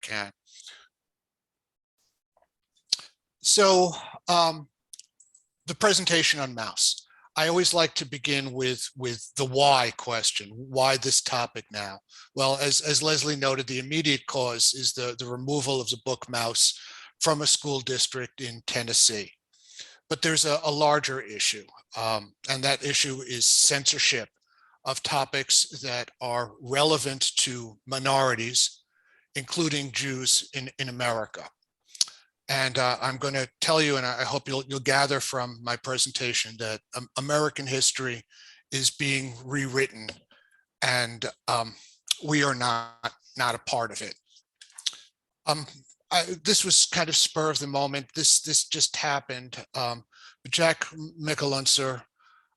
can. So the presentation on MAUS. I always like to begin with the why question. Why this topic now? Well, as Leslie noted, the immediate cause is the removal of the book MAUS from a school district in Tennessee. But there's a larger issue, and that issue is censorship of topics that are relevant to minorities, including Jews in America. And I'm going to tell you, and I hope you'll gather from my presentation, that American history is being rewritten, and we are not a part of it. This was kind of spur of the moment. This just happened. Jack Unser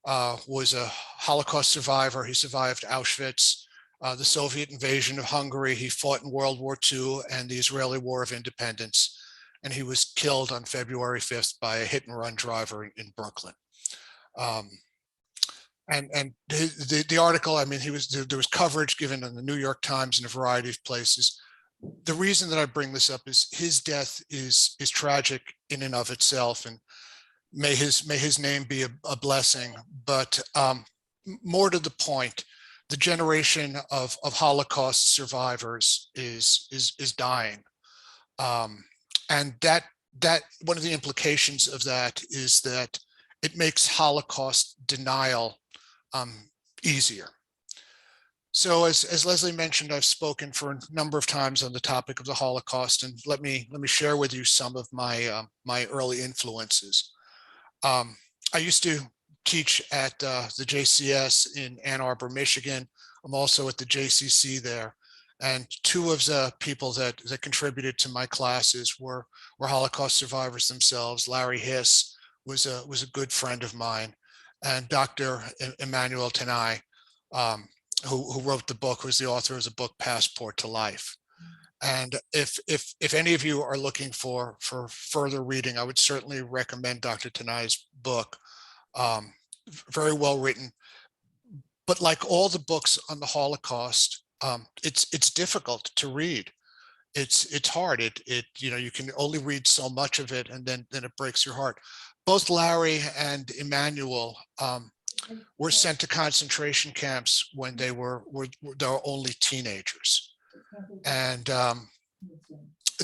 was a Holocaust survivor. He survived Auschwitz, the Soviet invasion of Hungary. He fought in World War II and the Israeli War of Independence. And he was killed on February 5th by a hit and run driver in Brooklyn. And the article, I mean, there was coverage given in the New York Times and a variety of places. The reason that I bring this up is his death is tragic in and of itself, and may his name be a blessing. But more to the point, the generation of Holocaust survivors is dying. And that one of the implications of that is that it makes Holocaust denial easier. So as Leslie mentioned, I've spoken for a number of times on the topic of the Holocaust, and let me share with you some of my my early influences. I used to teach at the JCS in Ann Arbor, Michigan. I'm also at the JCC there. And two of the people that contributed to my classes were Holocaust survivors themselves. Larry was a good friend of mine, and Dr. Emmanuel Tanai, who wrote the book, was the author of the book Passport to Life. And if any of you are looking for further reading, I would certainly recommend Dr. Tanai's book. Very well written, but like all the books on the Holocaust, it's difficult to read. It's hard. You can only read so much of it, and then it breaks your heart. Both Larry and Emmanuel were sent to concentration camps when they were only teenagers, and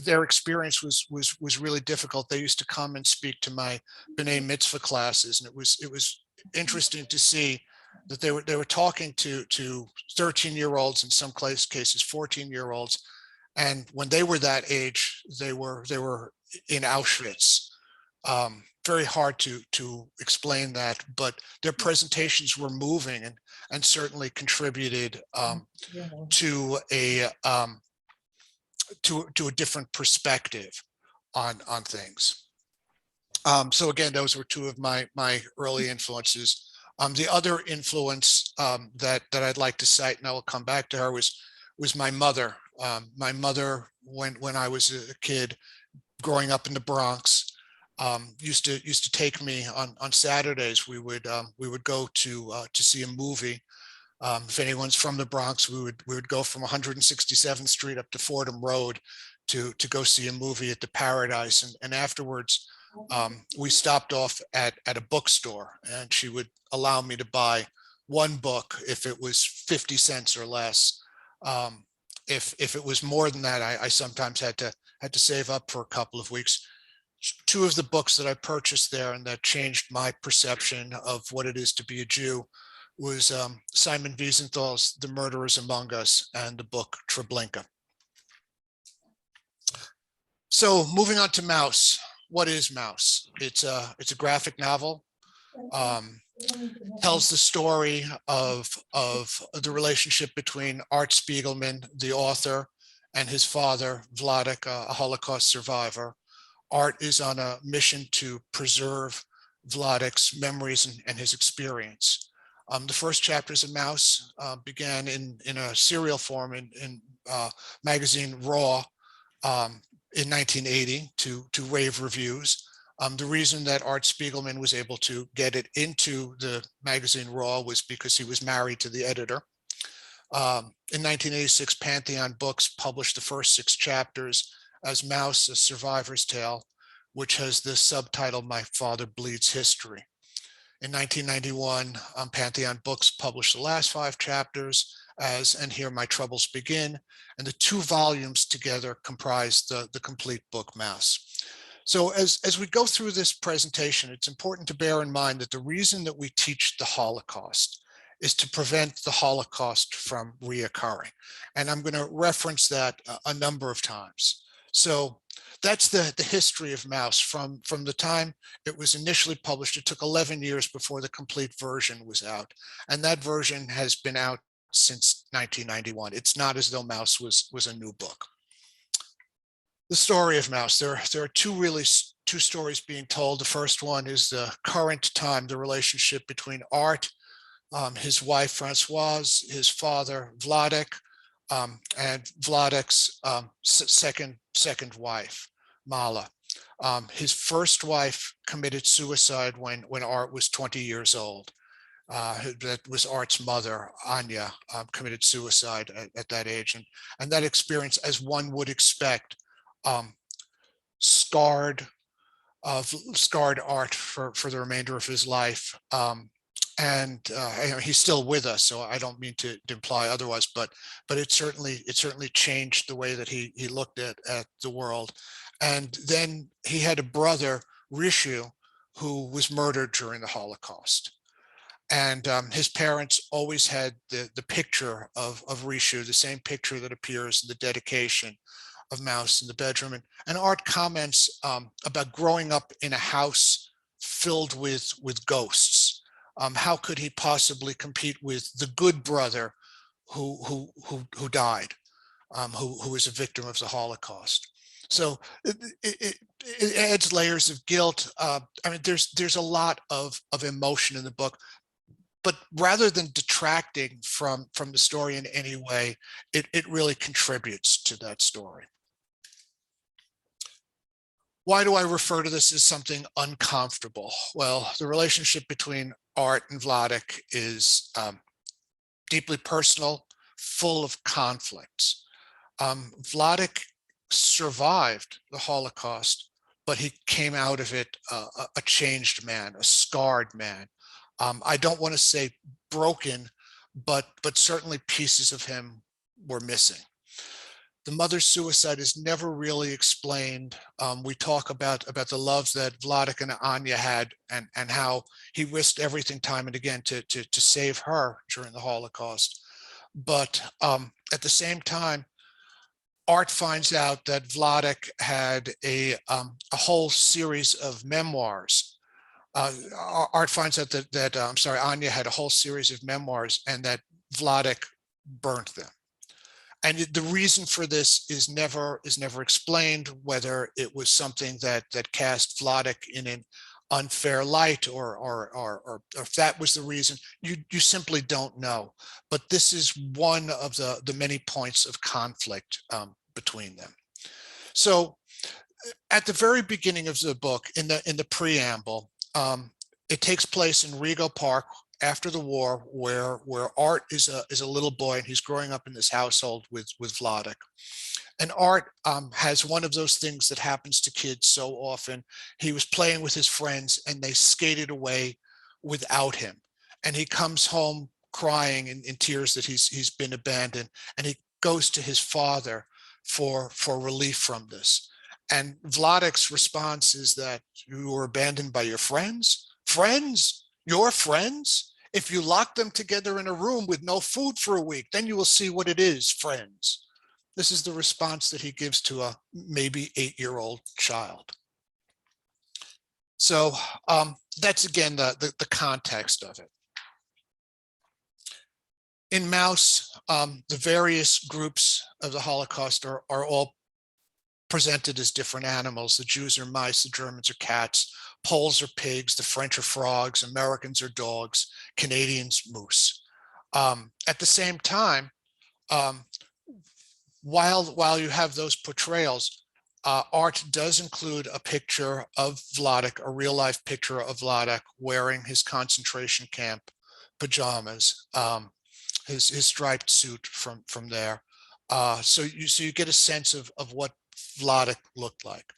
their experience was really difficult. They used to come and speak to my B'nai Mitzvah classes, and it was interesting to see that they were talking to 13-year-olds, in some cases 14-year-olds, and when they were that age, they were in Auschwitz. Very hard to explain that, but their presentations were moving and certainly contributed to a different perspective on things. So again, those were two of my early influences. The other influence that I'd like to cite, and I will come back to her, was my mother. My mother, when I was a kid growing up in the Bronx, used to take me on Saturdays. We would go to see a movie. If anyone's from the Bronx, we would go from 167th Street up to Fordham Road to go see a movie at the Paradise, and afterwards we stopped off at a bookstore, and she would allow me to buy one book if it was 50 cents or less. If it was more than that, I sometimes had to save up for a couple of weeks. Two of the books that I purchased there and that changed my perception of what it is to be a Jew was Simon Wiesenthal's The Murderers Among Us and the book Treblinka. So moving on to MAUS. What is MAUS? It's a graphic novel. Tells the story of the relationship between Art Spiegelman, the author, and his father, Vladek, a Holocaust survivor. Art is on a mission to preserve Vladek's memories and his experience. The first chapters of MAUS began in a serial form in magazine Raw in 1980 to rave reviews. The reason that Art Spiegelman was able to get it into the magazine Raw was because he was married to the editor. In 1986, Pantheon Books published the first 6 chapters as MAUS, A Survivor's Tale, which has the subtitle, My Father Bleeds History. In 1991, Pantheon Books published the last 5 chapters as And Here My Troubles Begin, and the 2 volumes together comprise the complete book, MAUS. So as we go through this presentation, it's important to bear in mind that the reason that we teach the Holocaust is to prevent the Holocaust from reoccurring. And I'm going to reference that a number of times. So that's the history of MAUS from the time it was initially published. It took 11 years before the complete version was out. And that version has been out since 1991. It's not as though MAUS was a new book. The story of MAUS. There are two stories being told. The first one is the current time, the relationship between Art, his wife Francoise, his father Vladek, and Vladek's second wife, Mala. His first wife committed suicide when Art was 20 years old. That was Art's mother, Anya, committed suicide at that age. And that experience, as one would expect, scarred Art for the remainder of his life. And he's still with us, so I don't mean to imply otherwise, but it certainly changed the way that he looked at the world. And then he had a brother, Rishu, who was murdered during the Holocaust. And his parents always had the picture of Rishu, the same picture that appears in the dedication of MAUS in the bedroom. And Art comments about growing up in a house filled with ghosts. How could he possibly compete with the good brother who died, who was a victim of the Holocaust? So it adds layers of guilt. I mean, there's a lot of emotion in the book, but rather than detracting from the story in any way, it really contributes to that story. Why do I refer to this as something uncomfortable? Well, the relationship between Art and Vladek is deeply personal, full of conflicts. Vladek survived the Holocaust, but he came out of it a changed man, a scarred man. I don't want to say broken, but certainly pieces of him were missing. The mother's suicide is never really explained. We talk about the love that Vladek and Anya had, and how he risked everything time and again to save her during the Holocaust. But at the same time, Art finds out that Vladek had a whole series of memoirs. Art finds out that Anya had a whole series of memoirs, and that Vladek burnt them. And the reason for this is never explained, whether it was something that cast Vladek in an unfair light, or if that was the reason. You simply don't know. But this is one of the many points of conflict between them. So at the very beginning of the book, in the preamble, it takes place in Rego Park after the war, where Art is a little boy, and he's growing up in this household with Vladek. And Art has one of those things that happens to kids so often. He was playing with his friends, and they skated away without him. And he comes home crying in tears that he's been abandoned. And he goes to his father for relief from this. And Vladek's response is that you were abandoned by your friends? Friends? Your friends? If you lock them together in a room with no food for a week, then you will see what it is, friends. This is the response that he gives to a maybe 8-year-old child. So that's, again, the context of it. In MAUS, the various groups of the Holocaust are all presented as different animals. The Jews are mice, the Germans are cats, Poles are pigs, the French are frogs, Americans are dogs, Canadians moose. At the same time, while you have those portrayals, Art does include a picture of Vladek, a real life picture of Vladek wearing his concentration camp pajamas. his striped suit from there. So you get a sense of what Vladek looked like.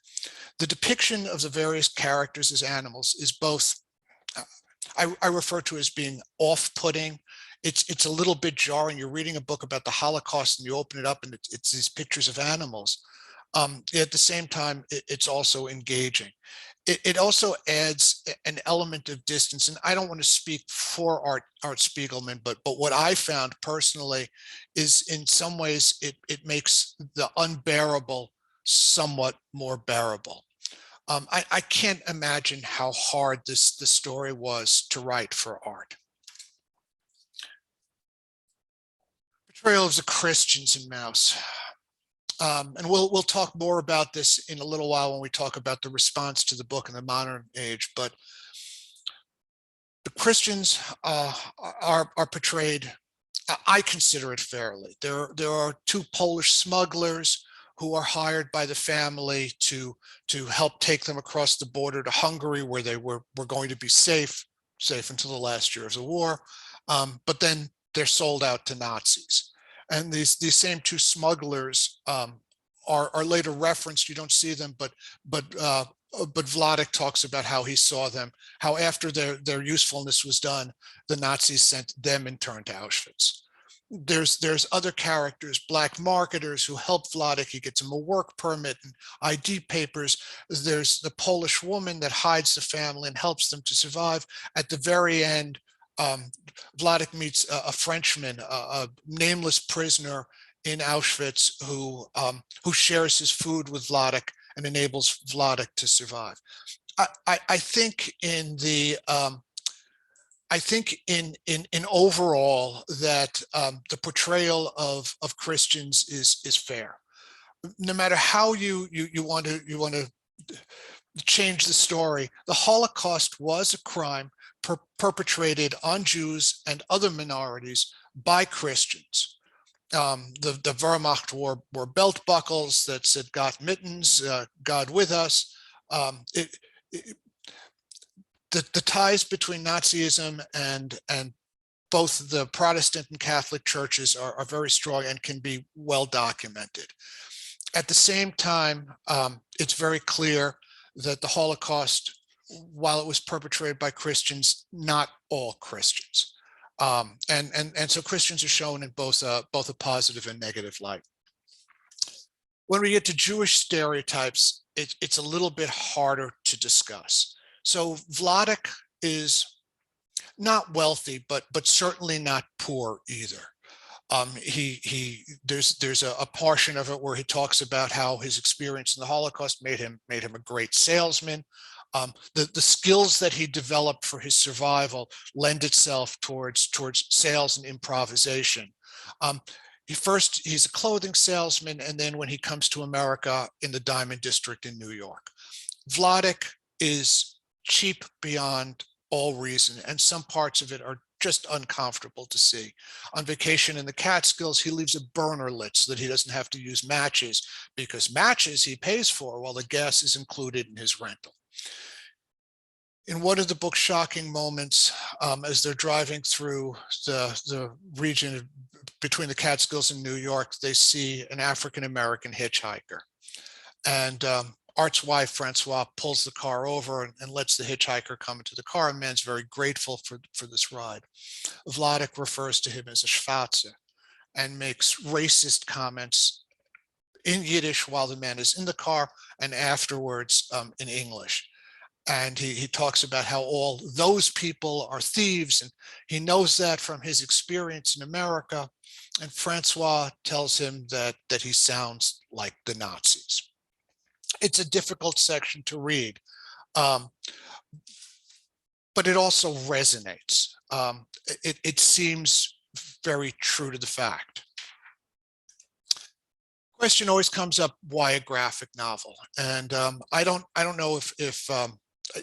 The depiction of the various characters as animals is both, I refer to as being off-putting. It's a little bit jarring. You're reading a book about the Holocaust and you open it up and it's these pictures of animals. At the same time, it's also engaging. It also adds an element of distance, and I don't want to speak for Art Spiegelman, but what I found personally is in some ways it makes the unbearable somewhat more bearable. I can't imagine how hard the story was to write for Art. Portrayal of the Christians in MAUS. And we'll talk more about this in a little while when we talk about the response to the book in the modern age. But the Christians are portrayed, I consider it fairly. There are two Polish smugglers who are hired by the family to help take them across the border to Hungary, where they were going to be safe until the last year of the war. But then they're sold out to Nazis. And these same two smugglers are later referenced. You don't see them, but Vladek talks about how he saw them, how after their usefulness was done, the Nazis sent them in turn to Auschwitz. There's other characters, black marketers who help Vladek. He gets him a work permit and ID papers. There's the Polish woman that hides the family and helps them to survive. At the very end, Vladek meets a Frenchman, a nameless prisoner in Auschwitz who shares his food with Vladek and enables Vladek to survive. I think in the in overall that the portrayal of Christians is fair. No matter how you want to change the story, the Holocaust was a crime perpetrated on Jews and other minorities by Christians. The Wehrmacht wore belt buckles that said "God mittens, God with us." The ties between Nazism and both the Protestant and Catholic churches are very strong and can be well documented. At the same time, it's very clear that the Holocaust, while it was perpetrated by Christians, not all Christians. And so Christians are shown in both a positive and negative light. When we get to Jewish stereotypes, it's a little bit harder to discuss. So Vladek is not wealthy, but certainly not poor either. There's a portion of it where he talks about how his experience in the Holocaust made him a great salesman. The skills that he developed for his survival lend itself towards sales and improvisation. He's a clothing salesman, and then when he comes to America in the Diamond District in New York, Vladek is cheap beyond all reason, and some parts of it are just uncomfortable to see. On vacation in the Catskills, he leaves a burner lit so that he doesn't have to use matches, because matches he pays for while the gas is included in his rental. In one of the book's shocking moments, as they're driving through the region between the Catskills and New York, they see an African-American hitchhiker. And Art's wife, Francois, pulls the car over and lets the hitchhiker come into the car. And man's very grateful for this ride. Vladek refers to him as a Schwarze and makes racist comments in Yiddish while the man is in the car and afterwards in English. And he talks about how all those people are thieves, and he knows that from his experience in America. And Francois tells him that he sounds like the Nazis. It's a difficult section to read, but it also resonates. It seems very true to the fact. Question always comes up: why a graphic novel? And I don't know if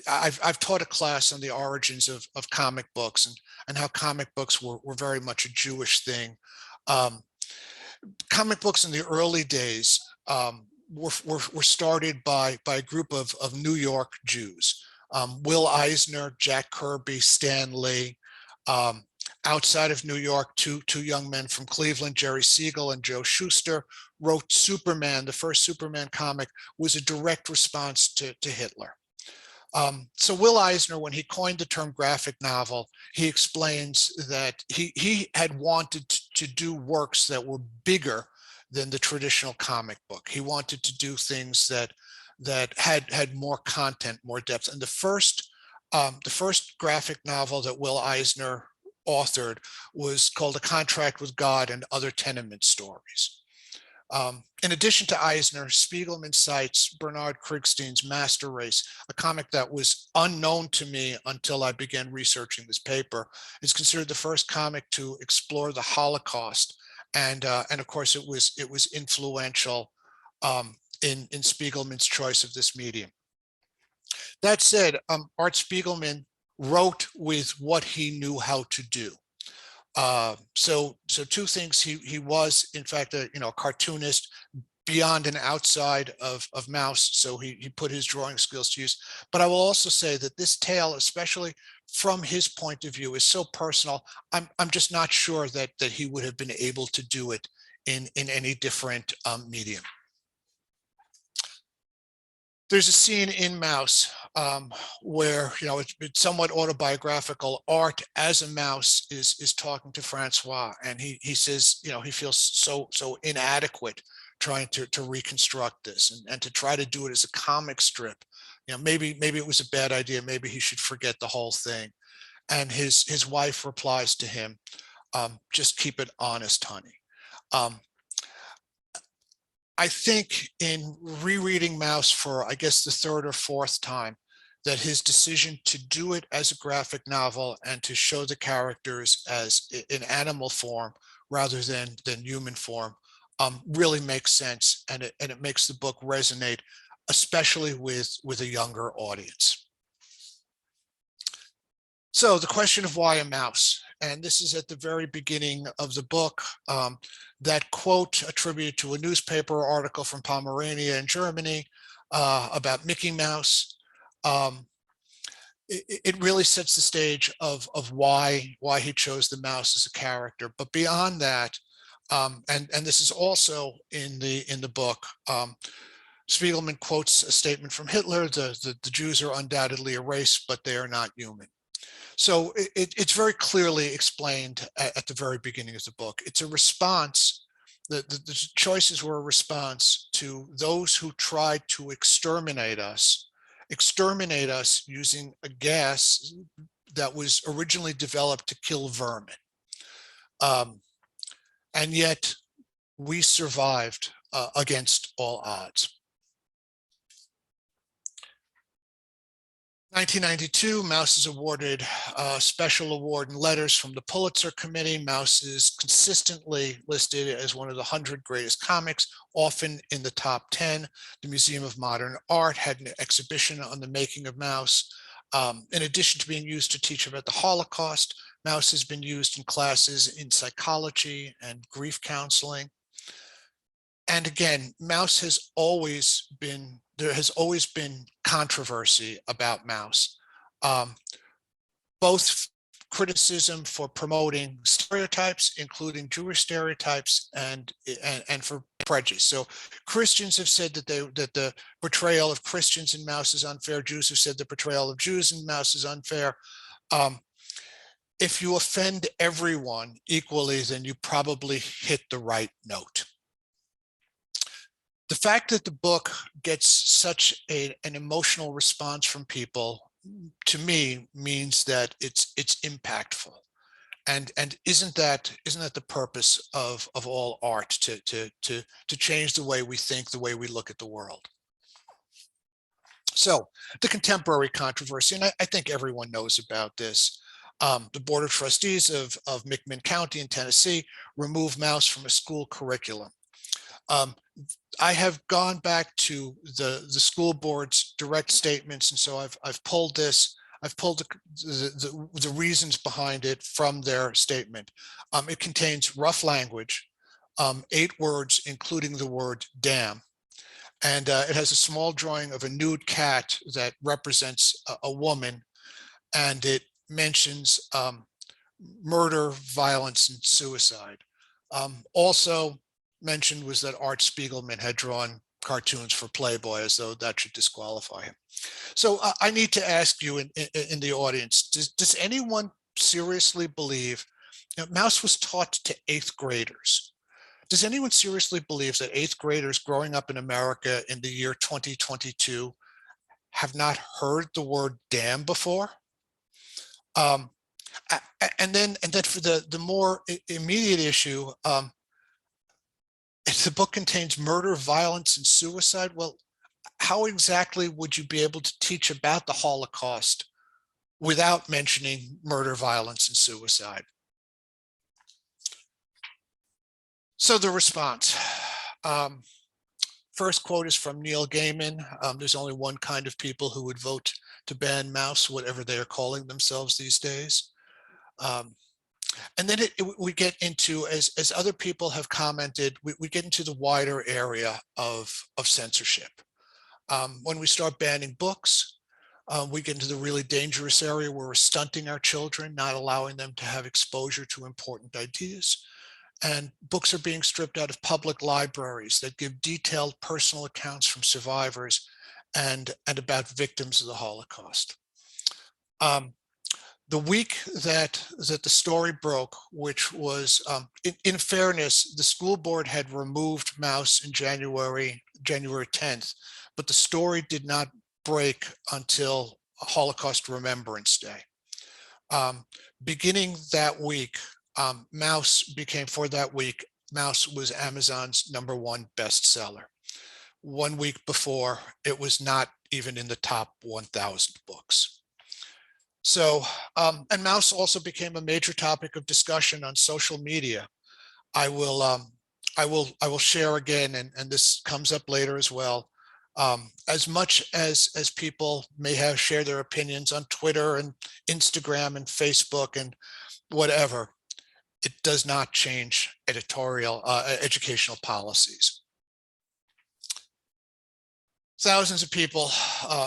I've taught a class on the origins of comic books and how comic books were very much a Jewish thing. Comic books in the early days were started by a group of New York Jews. Will Eisner, Jack Kirby, Stan Lee. outside of New York, two young men from Cleveland, Jerry Siegel and Joe Shuster, wrote Superman. The first Superman comic was a direct response to Hitler. So Will Eisner, when he coined the term graphic novel, he explains that he had wanted to do works that were bigger than the traditional comic book. He wanted to do things that had more content, more depth. And the first graphic novel that Will Eisner authored was called A Contract with God and Other Tenement Stories. In addition to Eisner, Spiegelman cites Bernard Krigstein's Master Race, a comic that was unknown to me until I began researching this paper. It's considered the first comic to explore the Holocaust, and of course it was influential in Spiegelman's choice of this medium. That said, Art Spiegelman wrote with what he knew how to do. So two things. He was in fact a cartoonist beyond and outside of MAUS, so he put his drawing skills to use. But I will also say that this tale, especially from his point of view, is so personal. I'm just not sure that he would have been able to do it in any different medium. There's a scene in MAUS where it's somewhat autobiographical. Art as a mouse is talking to Francois, and he says he feels so inadequate trying to reconstruct this and to try to do it as a comic strip. Maybe it was a bad idea. Maybe he should forget the whole thing. And his wife replies to him, "Just keep it honest, honey." I think in rereading MAUS for, I guess, the third or fourth time, that his decision to do it as a graphic novel and to show the characters as in animal form rather than human form really makes sense, and it makes the book resonate, especially with a younger audience. So the question of why a mouse, and this is at the very beginning of the book. That quote attributed to a newspaper article from Pomerania in Germany about Mickey Mouse. It really sets the stage of why he chose the mouse as a character. But beyond that, and this is also in the book, Spiegelman quotes a statement from Hitler: the Jews are undoubtedly a race, but they are not human. So it's very clearly explained at the very beginning of the book. It's a response. The choices were a response to those who tried to exterminate us using a gas that was originally developed to kill vermin. And yet we survived against all odds. 1992, MAUS is awarded a special award in letters from the Pulitzer Committee. MAUS is consistently listed as one of the 100 greatest comics, often in the top 10. The Museum of Modern Art had an exhibition on the making of MAUS. In addition to being used to teach about the Holocaust, MAUS has been used in classes in psychology and grief counseling. And again, MAUS has always been, there has always been controversy about MAUS. Both criticism for promoting stereotypes, including Jewish stereotypes, and for prejudice. So Christians have said that the portrayal of Christians in MAUS is unfair. Jews have said the portrayal of Jews in MAUS is unfair. If you offend everyone equally, then you probably hit the right note. The fact that the book gets such an emotional response from people, to me, means that it's impactful, and isn't that the purpose of all art, to change the way we think, the way we look at the world? So the contemporary controversy, and I think everyone knows about this. The Board of Trustees of McMinn County in Tennessee removed MAUS from a school curriculum. I have gone back to the school board's direct statements, and so I've pulled this. I've pulled the reasons behind it from their statement. It contains rough language, 8 words, including the word "damn," and it has a small drawing of a nude cat that represents a woman, and it mentions murder, violence, and suicide. Also mentioned was that Art Spiegelman had drawn cartoons for Playboy, as though that should disqualify him. So I need to ask you in the audience, does anyone seriously believe, MAUS was taught to 8th graders. Does anyone seriously believe that 8th graders growing up in America in the year 2022 have not heard the word damn before? And then for the more immediate issue, if the book contains murder, violence, and suicide, well, how exactly would you be able to teach about the Holocaust without mentioning murder, violence, and suicide? So the response. First quote is from Neil Gaiman. There's only one kind of people who would vote to ban MAUS, whatever they are calling themselves these days. And then we get into, as other people have commented, we get into the wider area of censorship. When we start banning books, we get into the really dangerous area where we're stunting our children, not allowing them to have exposure to important ideas. And books are being stripped out of public libraries that give detailed personal accounts from survivors and about victims of the Holocaust. The week that the story broke, which was, in fairness, the school board had removed MAUS in January 10th, but the story did not break until Holocaust Remembrance Day. Beginning that week, MAUS became, for that week, MAUS was Amazon's #1 bestseller. 1 week before, it was not even in the top 1,000 books. So, and MAUS also became a major topic of discussion on social media. I will share again, and this comes up later as well. As much as people may have shared their opinions on Twitter and Instagram and Facebook and whatever, it does not change editorial educational policies. Thousands of people,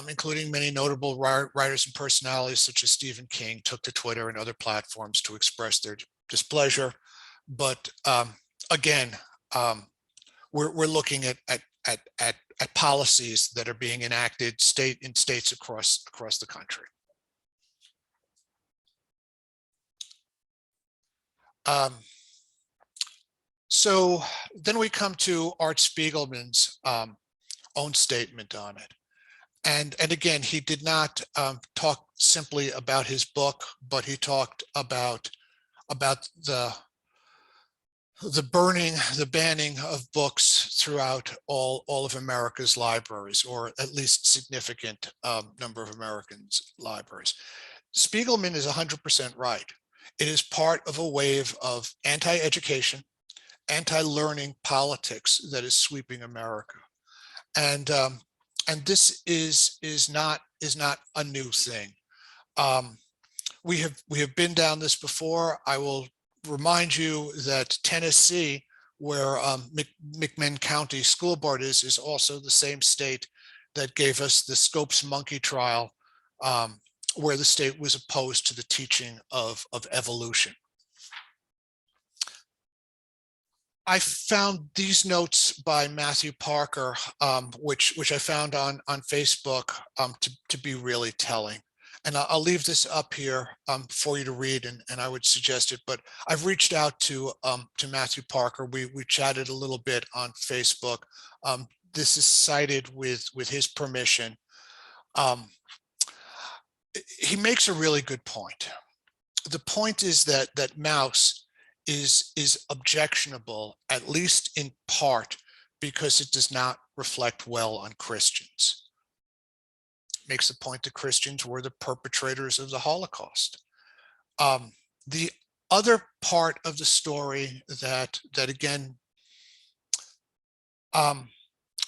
including many notable writers and personalities such as Stephen King, took to Twitter and other platforms to express their displeasure. But again, we're looking at policies that are being enacted in states across the country. So then we come to Art Spiegelman's own statement on it. And again, he did not talk simply about his book, but he talked about the banning of books throughout all of America's libraries, or at least significant number of Americans' libraries. Spiegelman is 100% right. It is part of a wave of anti-education, anti-learning politics that is sweeping America. And this is not a new thing. We have been down this before. I will remind you that Tennessee, where McMinn County School Board is also the same state that gave us the Scopes monkey trial, where the state was opposed to the teaching of evolution. I found these notes by Matthew Parker, which I found on Facebook to be really telling. And I'll leave this up here for you to read, and I would suggest it. But I've reached out to Matthew Parker. We chatted a little bit on Facebook. This is cited with his permission. He makes a really good point. The point is that MAUS is objectionable, at least in part, because it does not reflect well on Christians. Makes the point that Christians were the perpetrators of the Holocaust. The other part of the story that again,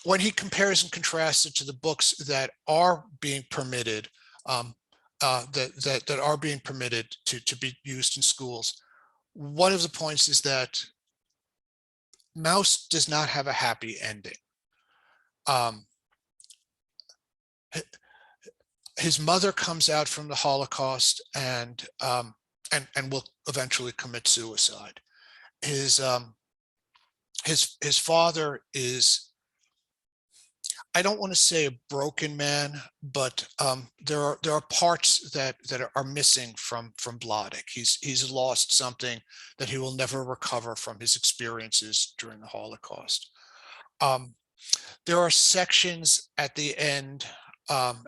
when he compares and contrasts it to the books that are being permitted, that are being permitted to be used in schools, one of the points is that MAUS does not have a happy ending. His mother comes out from the Holocaust, and and will eventually commit suicide. His father is, I don't want to say a broken man, but there are parts that are missing from Vladek. He's lost something that he will never recover from his experiences during the Holocaust. Um, there are sections at the end of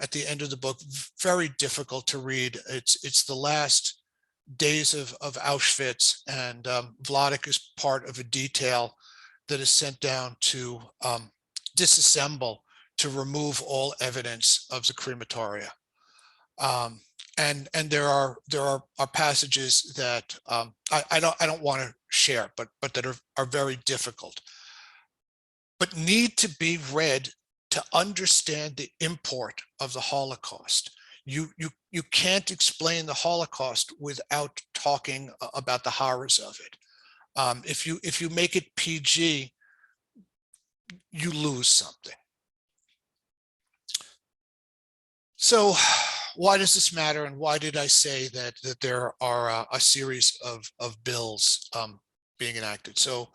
the book, very difficult to read. It's the last days of Auschwitz, and Vladek is part of a detail that is sent down to disassemble, to remove all evidence of the crematoria. And there are passages that I don't want to share, but that are very difficult, but need to be read to understand the import of the Holocaust. You can't explain the Holocaust without talking about the horrors of it. If you make it PG, you lose something. So why does this matter, and why did I say that there are a series of bills being enacted? So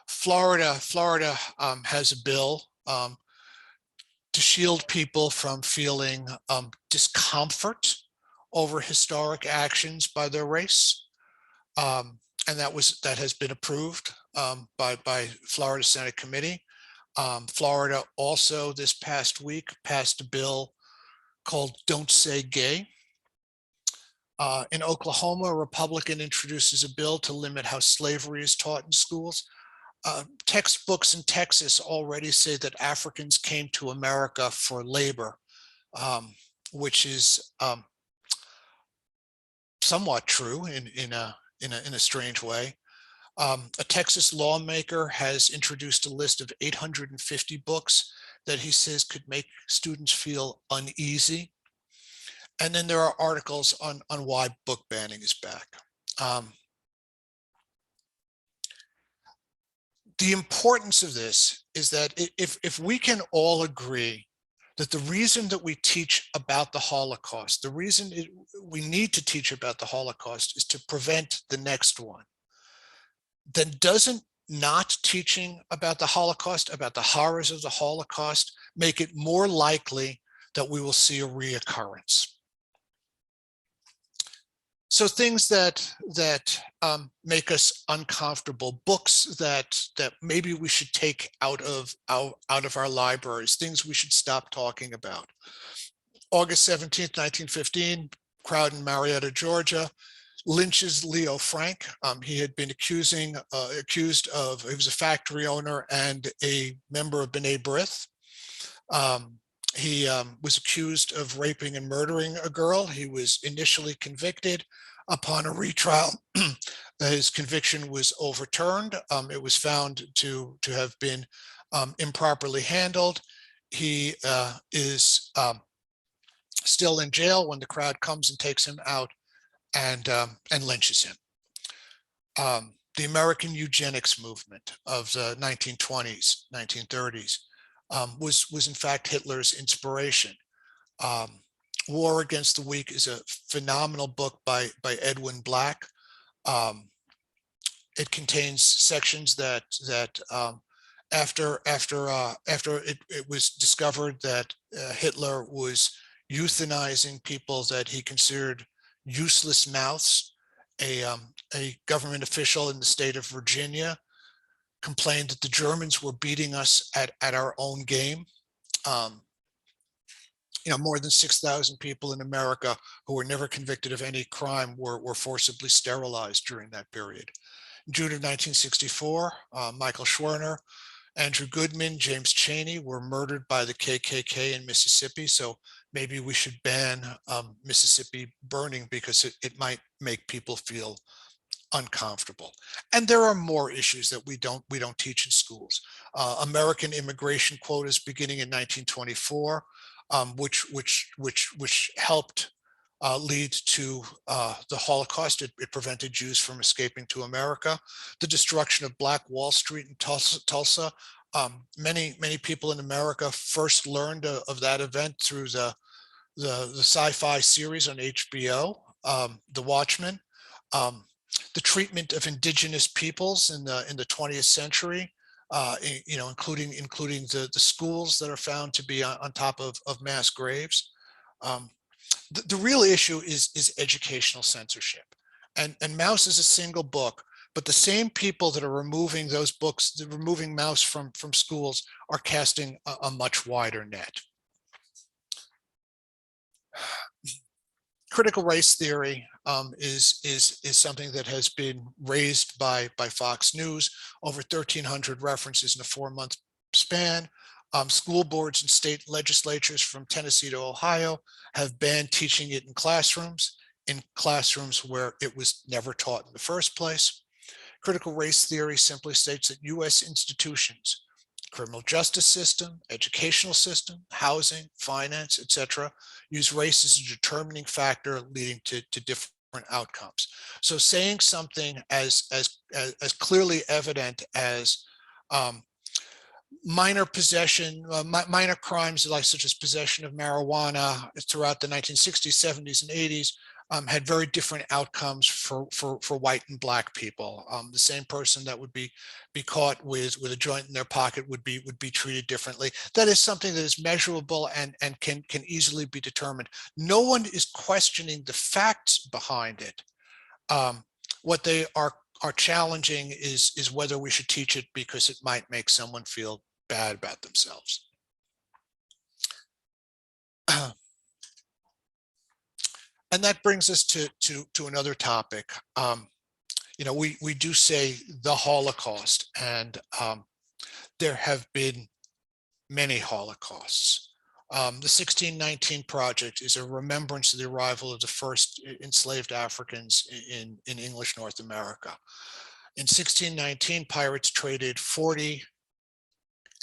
Florida has a bill to shield people from feeling discomfort over historic actions by their race, and that has been approved by Florida Senate Committee. Florida also this past week passed a bill called "Don't Say Gay." In Oklahoma, a Republican introduces a bill to limit how slavery is taught in schools. Textbooks in Texas already say that Africans came to America for labor, which is somewhat true in a strange way. A Texas lawmaker has introduced a list of 850 books that he says could make students feel uneasy. And then there are articles on why book banning is back. The importance of this is that if we can all agree that the reason that we teach about the Holocaust, the reason we need to teach about the Holocaust is to prevent the next one, then doesn't not teaching about the Holocaust, about the horrors of the Holocaust, make it more likely that we will see a reoccurrence? So things that make us uncomfortable, books that maybe we should take out of our libraries, things we should stop talking about. August 17th, 1915, crowd in Marietta, Georgia, lynches Leo Frank. He had been accused of, he was a factory owner and a member of B'nai B'rith. He was accused of raping and murdering a girl. He was initially convicted. Upon a retrial, his conviction was overturned. It was found to have been improperly handled. He is still in jail when the crowd comes and takes him out and lynches him. The American eugenics movement of the 1920s, 1930s was in fact Hitler's inspiration. War Against the Weak is a phenomenal book by Edwin Black. It contains sections that after it was discovered that Hitler was euthanizing people that he considered useless mouths, a government official in the state of Virginia complained that the Germans were beating us at our own game. More than 6,000 people in America who were never convicted of any crime were forcibly sterilized during that period. In June of 1964, Michael Schwerner, Andrew Goodman, James Chaney were murdered by the KKK in Mississippi. So maybe we should ban Mississippi burning because it might make people feel uncomfortable. And there are more issues that we don't teach in schools. American immigration quotas beginning in 1924. Which helped lead to the Holocaust. It prevented Jews from escaping to America. The destruction of Black Wall Street in Tulsa. Many people in America first learned of that event through the sci-fi series on HBO, The Watchmen. The treatment of indigenous peoples in the 20th century, including the schools that are found to be on top of mass graves. The real issue is educational censorship, and MAUS is a single book, but the same people that are removing those books, removing MAUS from schools, are casting a much wider net. Critical race theory is something that has been raised by Fox News. Over 1,300 references in a 4-month span. School boards and state legislatures from Tennessee to Ohio have banned teaching it in classrooms where it was never taught in the first place. Critical race theory simply states that U.S. institutions, criminal justice system, educational system, housing, finance, etc., use race as a determining factor leading to different outcomes. So saying something as clearly evident as minor possession, minor crimes such as possession of marijuana throughout the 1960s, 70s, and 80s had very different outcomes for white and black people. The same person that would be caught with a joint in their pocket would be treated differently. That is something that is measurable and can easily be determined. No one is questioning the facts behind it. What they are challenging is whether we should teach it because it might make someone feel bad about themselves. And that brings us to another topic. We do say the Holocaust, and there have been many Holocausts. The 1619 Project is a remembrance of the arrival of the first enslaved Africans in English North America. In 1619, pirates traded 40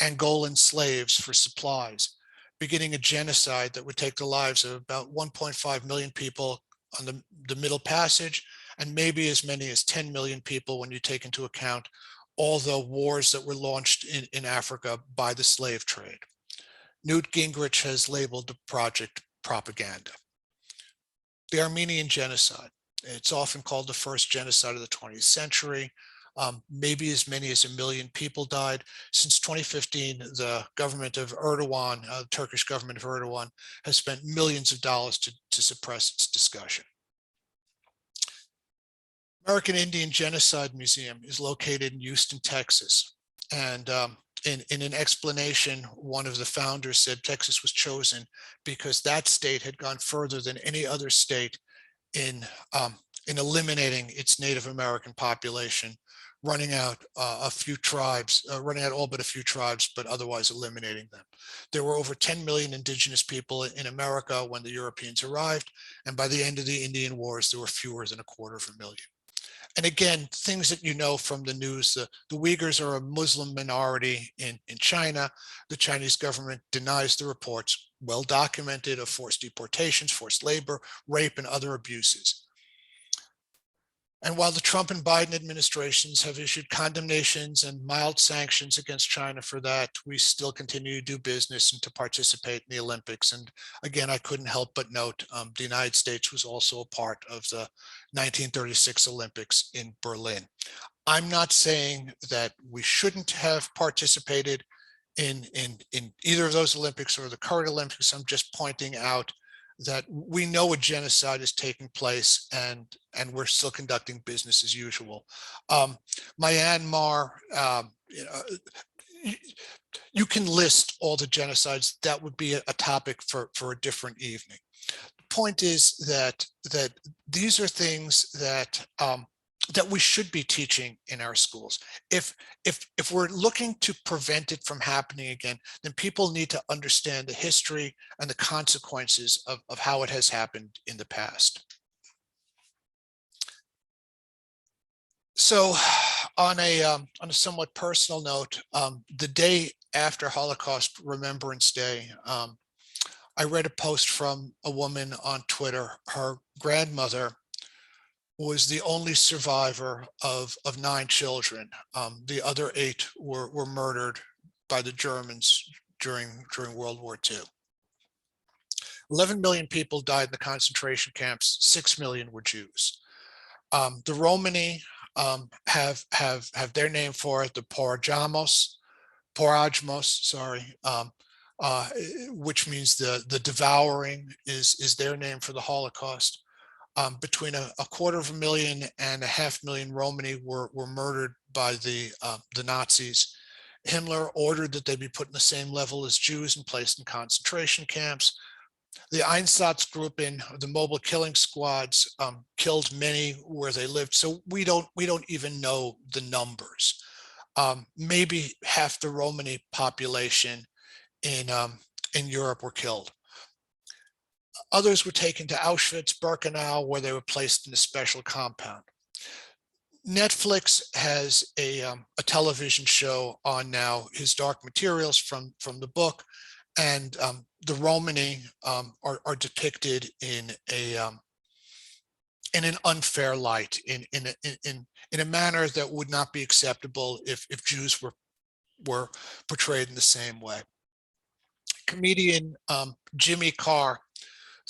Angolan slaves for supplies, beginning a genocide that would take the lives of about 1.5 million people on the Middle Passage, and maybe as many as 10 million people when you take into account all the wars that were launched in Africa by the slave trade. Newt Gingrich has labeled the project propaganda. The Armenian Genocide. It's often called the first genocide of the 20th century. Maybe as many as 1 million people died. Since 2015, the government of Erdogan, the Turkish government of Erdogan, has spent millions of dollars to suppress its discussion. American Indian Genocide Museum is located in Houston, Texas. And in an explanation, one of the founders said Texas was chosen because that state had gone further than any other state in eliminating its Native American population, running out a few tribes, running out all but a few tribes, but otherwise eliminating them. There were over 10 million indigenous people in America when the Europeans arrived, and by the end of the Indian Wars, there were fewer than 250,000. And again, things that you know from the news, the Uyghurs are a Muslim minority in China. The Chinese government denies the reports, well documented, of forced deportations, forced labor, rape, and other abuses. And while the Trump and Biden administrations have issued condemnations and mild sanctions against China for that, we still continue to do business and to participate in the Olympics. And again, I couldn't help but note the United States was also a part of the 1936 Olympics in Berlin. I'm not saying that we shouldn't have participated in either of those Olympics or the current Olympics. I'm just pointing out that we know a genocide is taking place, and we're still conducting business as usual. Myanmar, you can list all the genocides. That would be a topic for a different evening. The point is that these are things that we should be teaching in our schools. If we're looking to prevent it from happening again, then people need to understand the history and the consequences of how it has happened in the past. So on a somewhat personal note, the day after Holocaust Remembrance Day, I read a post from a woman on Twitter. Her grandmother was the only survivor of 9 children. The other 8 were murdered by the Germans during World War II. 11 million people died in the concentration camps. 6 million were Jews. The Romani have their name for it, the Porajmos, sorry, which means the devouring is their name for the Holocaust. Between a 250,000 and 500,000 Romani were murdered by the Nazis. Himmler ordered that they be put in the same level as Jews and placed in concentration camps. The Einsatzgruppen, the mobile killing squads, killed many where they lived. So we don't even know the numbers. Maybe half the Romani population in Europe were killed. Others were taken to Auschwitz, Birkenau, where they were placed in a special compound. Netflix has a television show on now, His Dark Materials from the book, and the Romani are depicted in an unfair light, in a manner that would not be acceptable if Jews were portrayed in the same way. Comedian Jimmy Carr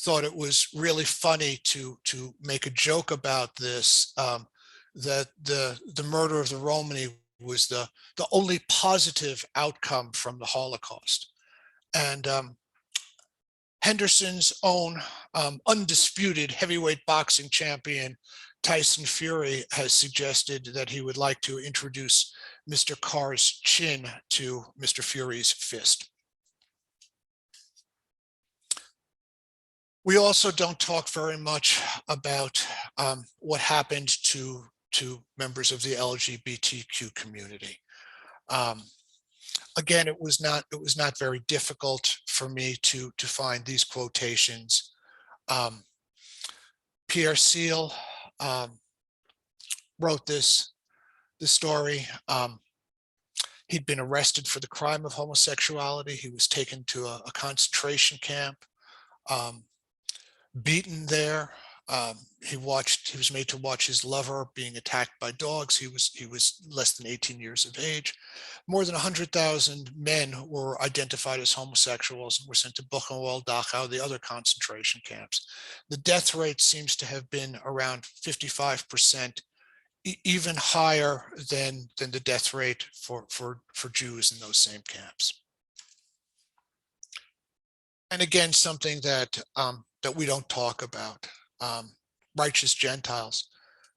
thought it was really funny to make a joke about this, that the murder of the Romani was the only positive outcome from the Holocaust. And Henderson's own undisputed heavyweight boxing champion, Tyson Fury, has suggested that he would like to introduce Mr. Carr's chin to Mr. Fury's fist. We also don't talk very much about what happened to members of the LGBTQ community. Again, it was not very difficult for me to find these quotations. Pierre Seal wrote the story. He'd been arrested for the crime of homosexuality. He was taken to a concentration camp, beaten there. He was made to watch his lover being attacked by dogs. He was less than 18 years of age. More than 100,000 men were identified as homosexuals and were sent to Buchenwald, Dachau, the other concentration camps. The death rate seems to have been around 55%, even higher than the death rate for Jews in those same camps. And again, something that we don't talk about. Righteous Gentiles.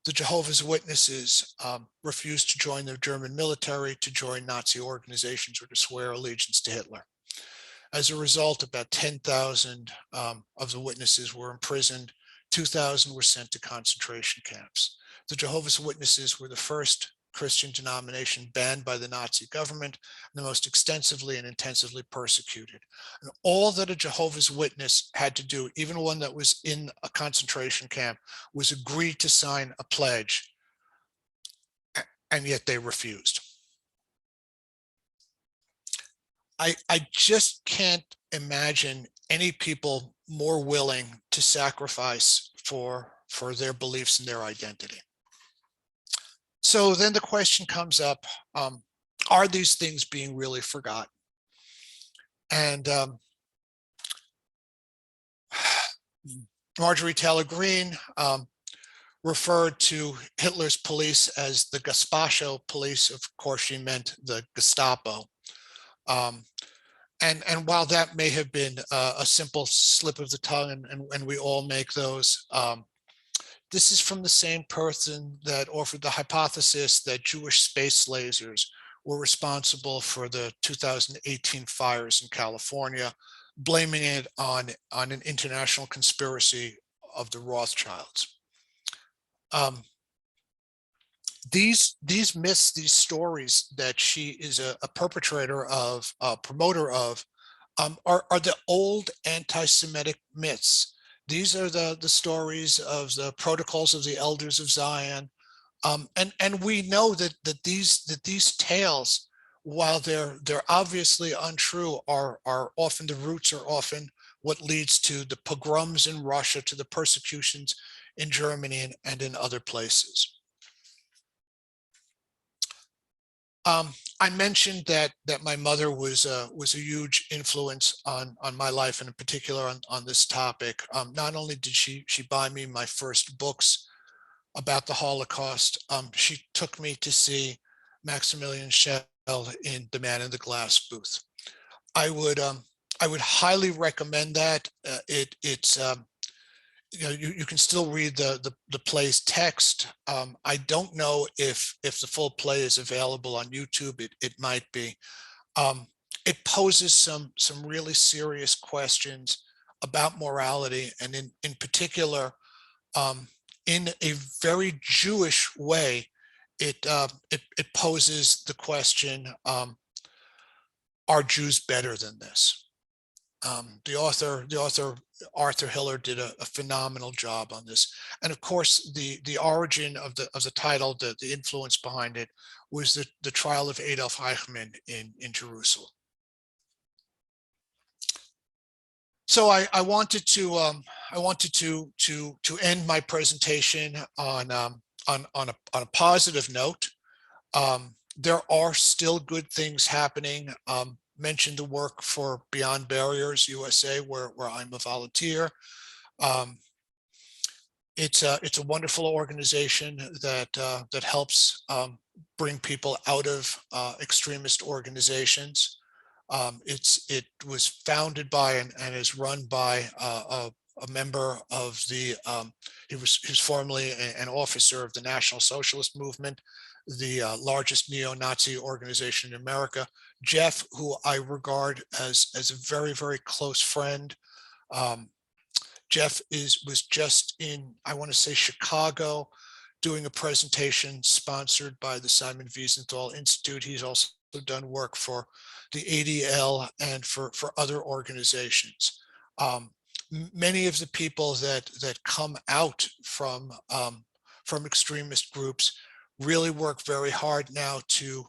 The Jehovah's Witnesses refused to join the German military, to join Nazi organizations, or to swear allegiance to Hitler. As a result, about 10,000 of the witnesses were imprisoned. 2,000 were sent to concentration camps. The Jehovah's Witnesses were the first Christian denomination banned by the Nazi government, and the most extensively and intensively persecuted. And all that a Jehovah's Witness had to do, even one that was in a concentration camp, was agree to sign a pledge, and yet they refused. I just can't imagine any people more willing to sacrifice for their beliefs and their identity. So then the question comes up, are these things being really forgotten? And Marjorie Taylor Greene referred to Hitler's police as the Gestapo police. Of course, she meant the Gestapo. And while that may have been a simple slip of the tongue, and we all make those, this is from the same person that offered the hypothesis that Jewish space lasers were responsible for the 2018 fires in California, blaming it on an international conspiracy of the Rothschilds. These myths, these stories that she is a perpetrator of, a promoter of, are the old anti-Semitic myths. These are the stories of the protocols of the elders of Zion. And we know that these tales, while they're obviously untrue, are often, the roots are often what leads to the pogroms in Russia, to the persecutions in Germany and in other places. I mentioned that my mother was a huge influence on my life, and in particular on this topic. Not only did she buy me my first books about the Holocaust. She took me to see Maximilian Schell in The Man in the Glass booth. I would highly recommend that. You can still read the play's text. I don't know if the full play is available on YouTube. It might be. It poses some really serious questions about morality, and in particular, in a very Jewish way, it poses the question: are Jews better than this? The author Arthur Hiller did a phenomenal job on this, and of course the origin of the title, the influence behind it, was the trial of Adolf Eichmann in Jerusalem. So I wanted to end my presentation on a positive note. There are still good things happening. Mentioned the work for Beyond Barriers USA, where I'm a volunteer. It's a wonderful organization that helps bring people out of extremist organizations. It was founded by and is run by a member of the, he was formerly an officer of the National Socialist Movement, the largest neo-Nazi organization in America. Jeff, who I regard as a very, very close friend. Jeff was just in, I want to say, Chicago, doing a presentation sponsored by the Simon Wiesenthal Institute. He's also done work for the ADL and for other organizations. Many of the people that come out from extremist groups really work very hard now to,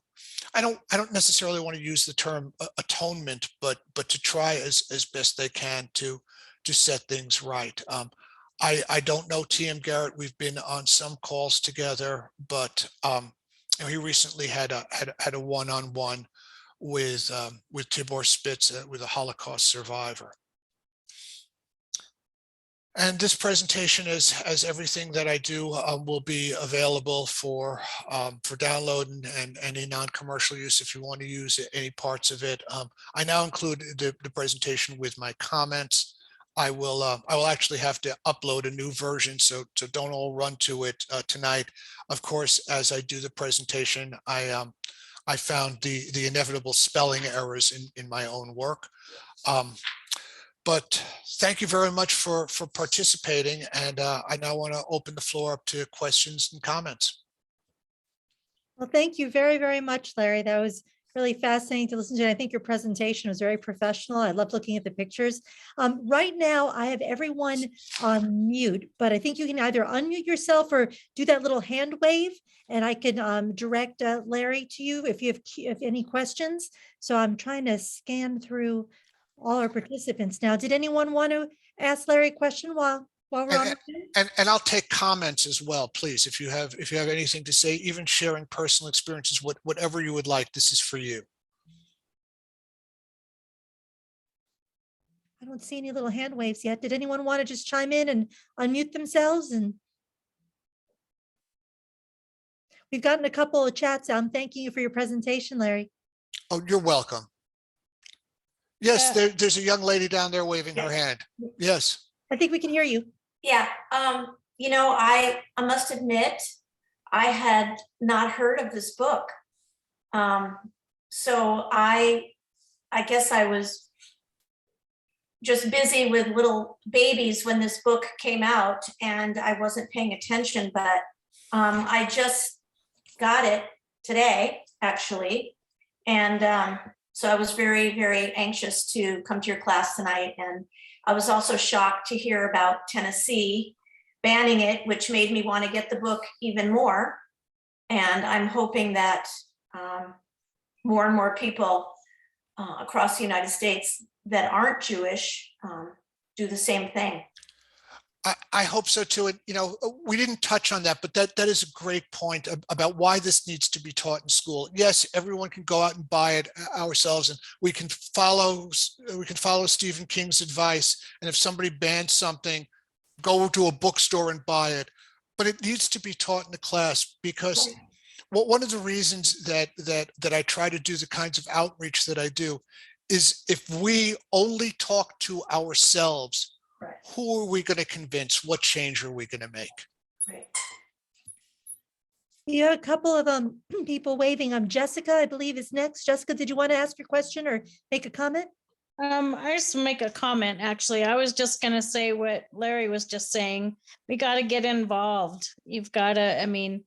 I don't necessarily want to use the term atonement, but to try as best they can to set things right. I don't know T.M. Garrett. We've been on some calls together, but he recently had a one-on-one with Tibor Spitz, with a Holocaust survivor. And this presentation, as everything that I do, will be available for download and any non-commercial use if you want to use any parts of it. I now include the presentation with my comments. I will actually have to upload a new version, so don't all run to it tonight. Of course, as I do the presentation, I found the inevitable spelling errors in my own work. But thank you very much for participating, and I now want to open the floor up to questions and comments. Well, thank you very, very much, Larry. That was really fascinating to listen to. I think your presentation was very professional. I loved looking at the pictures. Right now, I have everyone on mute, but I think you can either unmute yourself or do that little hand wave, and I can direct Larry to you if you have any questions. So I'm trying to scan through all our participants now. Did anyone want to ask Larry a question while we're on? And I'll take comments as well, please. If you have anything to say, even sharing personal experiences, whatever you would like, this is for you. I don't see any little hand waves yet. Did anyone want to just chime in and unmute themselves? And we've gotten a couple of chats. I'm thanking you for your presentation, Larry. Oh, you're welcome. Yes, there's a young lady down there waving her hand. Yes. I think we can hear you. Yeah, you know, I must admit, I had not heard of this book. So I guess I was just busy with little babies when this book came out, and I wasn't paying attention, but I just got it today, actually. And so I was very, very anxious to come to your class tonight. And I was also shocked to hear about Tennessee banning it, which made me want to get the book even more. And I'm hoping that more and more people across the United States that aren't Jewish do the same thing. I hope so too. And, you know, we didn't touch on that, but that is a great point about why this needs to be taught in school. Yes, everyone can go out and buy it ourselves, and we can follow Stephen King's advice. And if somebody bans something, go to a bookstore and buy it. but it needs to be taught in the class, because one of the reasons that I try to do the kinds of outreach that I do is, if we only talk to ourselves, Right. who are we going to convince? What change are we going to make? Right. You have a couple of people waving. Jessica, I believe, is next. Jessica, did you want to ask your question or make a comment? I just make a comment, actually. I was just gonna say what Larry was just saying. We gotta get involved. You've gotta, I mean,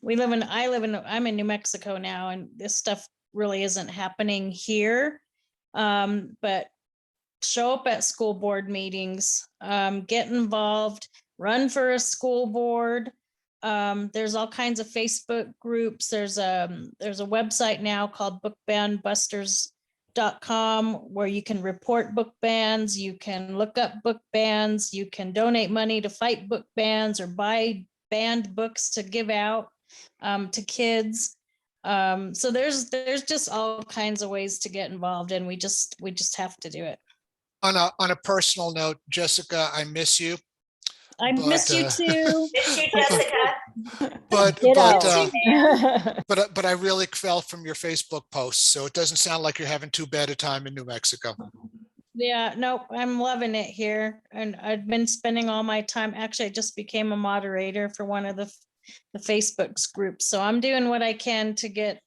I'm in New Mexico now, and this stuff really isn't happening here. But show up at school board meetings, get involved, run for a school board. There's all kinds of Facebook groups. There's a website now called bookbanbusters.com where you can report book bans, you can look up book bans, you can donate money to fight book bans or buy banned books to give out to kids. So there's just all kinds of ways to get involved, and we just have to do it. On a personal note, Jessica, I miss you. I miss you too. Miss you, Jessica. But Ditto. I really fell from your Facebook posts, so it doesn't sound like you're having too bad a time in New Mexico. Yeah, no, I'm loving it here, and I've been spending all my time. Actually, I just became a moderator for one of the Facebook's groups, so I'm doing what I can to get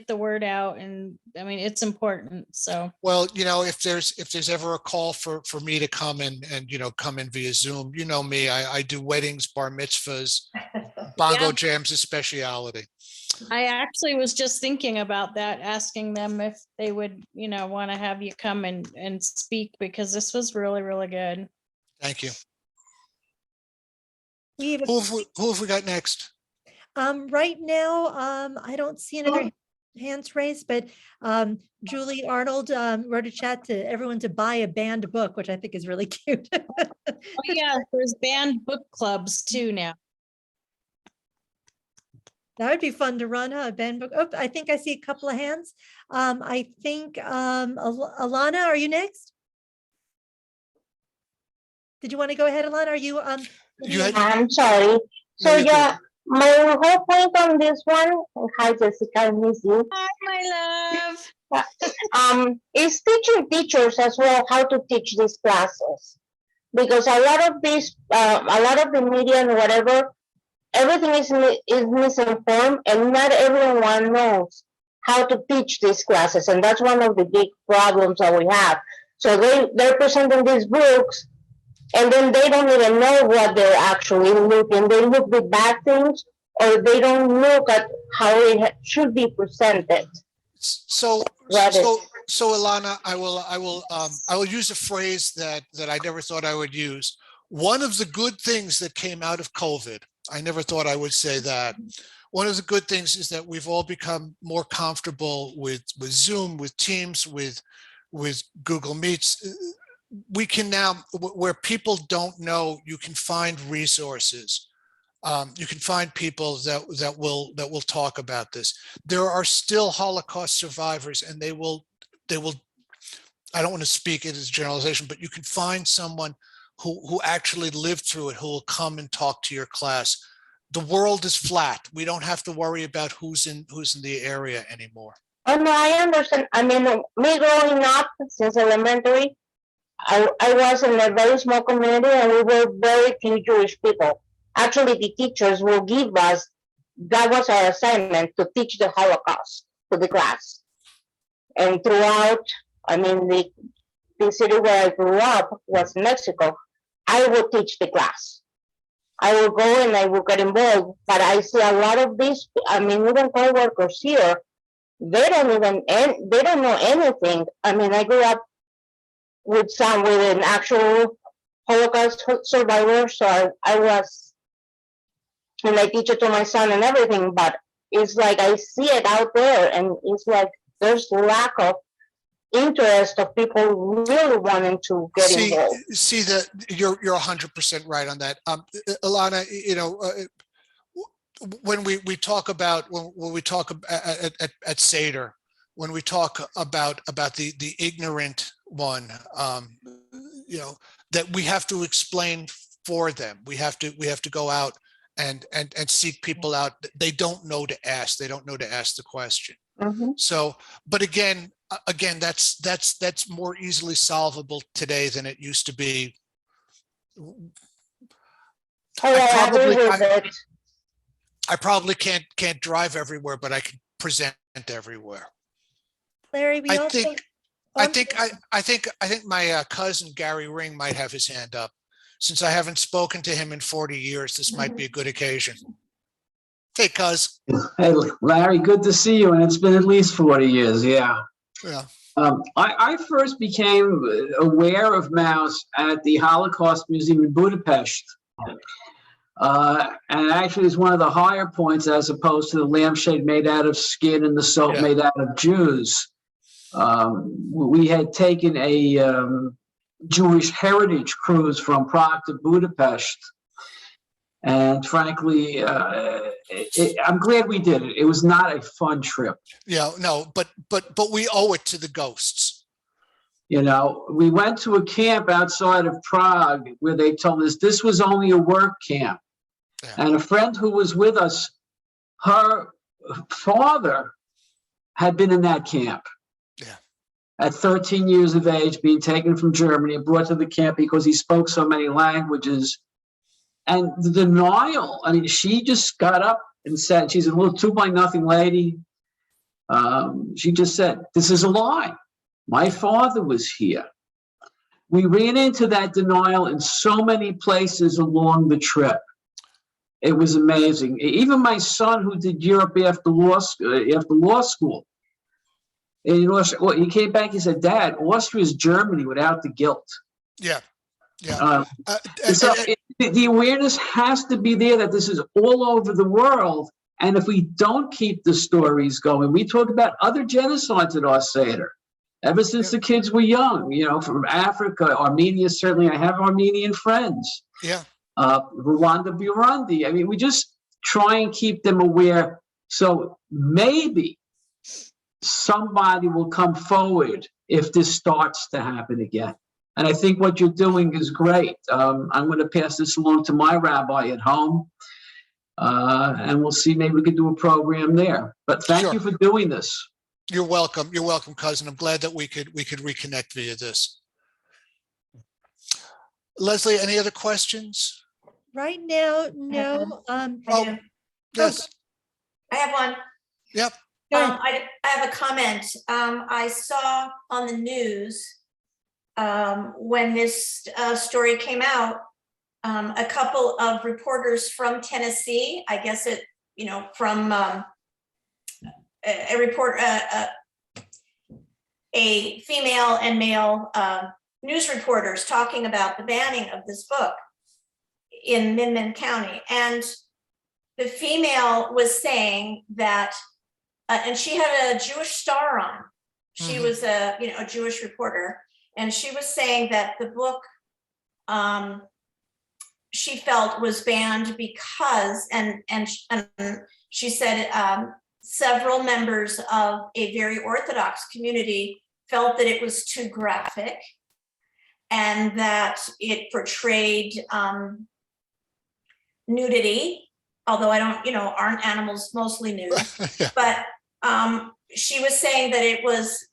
the word out, and I mean, it's important. So, well, if there's ever a call for me to come and come in via Zoom, me, I do weddings, bar mitzvahs, bongo jams, a speciality. I actually was just thinking about that, asking them if they would, want to have you come and speak, because this was really, really good. Thank you. Who have we got next? Right now, I don't see any other hands raised, but Julie Arnold wrote a chat to everyone to buy a banned book, which I think is really cute. Oh yeah, there's banned book clubs too now. That would be fun to run, huh? Banned book. Oh, I think I see a couple of hands. I think Alana, are you next? Did you want to go ahead, Alana? Are you I'm sorry. So yeah, my whole point on this one, hi Jessica, I miss you. Hi, my love. Is teaching teachers as well how to teach these classes, because a lot of the media and whatever, everything is misinformed, and not everyone knows how to teach these classes, and that's one of the big problems that we have. So they're presenting these books, and then they don't even know what they're actually looking. They look the bad things, or they don't look at how it should be presented. So Alana, I will use a phrase that I never thought I would use. One of the good things that came out of COVID, I never thought I would say that. One of the good things is that we've all become more comfortable with Zoom, with Teams, with Google Meets. We can now, where people don't know, you can find resources. You can find people that will talk about this. There are still Holocaust survivors, and they will. I don't want to speak it as a generalization, but you can find someone who actually lived through it, who will come and talk to your class. The world is flat. We don't have to worry about who's in the area anymore. Oh no, I understand. I mean, me growing up since elementary, I was in a very small community, and we were very few Jewish people. Actually, the teachers will give us, that was our assignment, to teach the Holocaust to the class. And throughout, I mean, the city where I grew up was Mexico. I would teach the class. I would go and I would get involved, but I see a lot of these, I mean, even co-workers here, they don't know anything. I mean, I grew up with an actual Holocaust survivor, so I was, and I teach it to my son and everything, but it's like I see it out there, and it's like there's lack of interest of people really wanting to get involved. See that you're 100% right on that. Alana, when we talk about when we talk at Seder, when we talk about the ignorant one, that we have to explain for them. We have to go out and seek people out. They don't know to ask. They don't know to ask the question. Mhm. So, but again, that's more easily solvable today than it used to be. Oh, yeah, I agree with it. I probably can't drive everywhere, but I can present everywhere. Larry, we I also. think Oh, I I'm think sorry. I think my cousin Gary Ring might have his hand up. Since I haven't spoken to him in 40 years, this might be a good occasion. Hey, cuz. Hey, Larry, good to see you. And it's been at least 40 years. Yeah. Yeah. I first became aware of MAUS at the Holocaust Museum in Budapest. And actually, it's one of the higher points as opposed to the lampshade made out of skin and the soap Yeah. made out of Jews. We had taken a Jewish heritage cruise from Prague to Budapest. And frankly, I'm glad we did it. It was not a fun trip. Yeah, no, but we owe it to the ghosts. You know, we went to a camp outside of Prague where they told us this was only a work camp. Yeah. And a friend who was with us, her father had been in that camp. Yeah. At 13 years of age, being taken from Germany and brought to the camp because he spoke so many languages. And the denial, I mean, she just got up and said, she's a little 2-by-nothing lady. She just said, this is a lie. My father was here. We ran into that denial in so many places along the trip. It was amazing. Even my son, who did Europe after law school, in Austria, he came back, he said, Dad, Austria is Germany without the guilt. Yeah. Yeah. So the awareness has to be there that this is all over the world. And if we don't keep the stories going, we talk about other genocides at our Seder. Ever since the kids were young, you know, from Africa, Armenia, certainly I have Armenian friends. Yeah. Rwanda, Burundi. I mean, we just try and keep them aware. So maybe somebody will come forward if this starts to happen again. And I think what you're doing is great. I'm going to pass this along to my rabbi at home. And we'll see, maybe we could do a program there. But thank you for doing this. You're welcome. You're welcome, cousin. I'm glad that we could reconnect via this. Leslie, any other questions? Right now, no. Yes. I have one. Yep. Go ahead. I have a comment. I saw on the news when this story came out, a couple of reporters from Tennessee, I guess it, you know, from a female and male news reporters talking about the banning of this book in Min County. And the female was saying that, and she had a Jewish star on. She was a Jewish reporter. And she was saying that the book she felt was banned because, and she said several members of a very Orthodox community felt that it was too graphic and that it portrayed nudity, although I don't, aren't animals mostly nude, Yeah. but she was saying that it was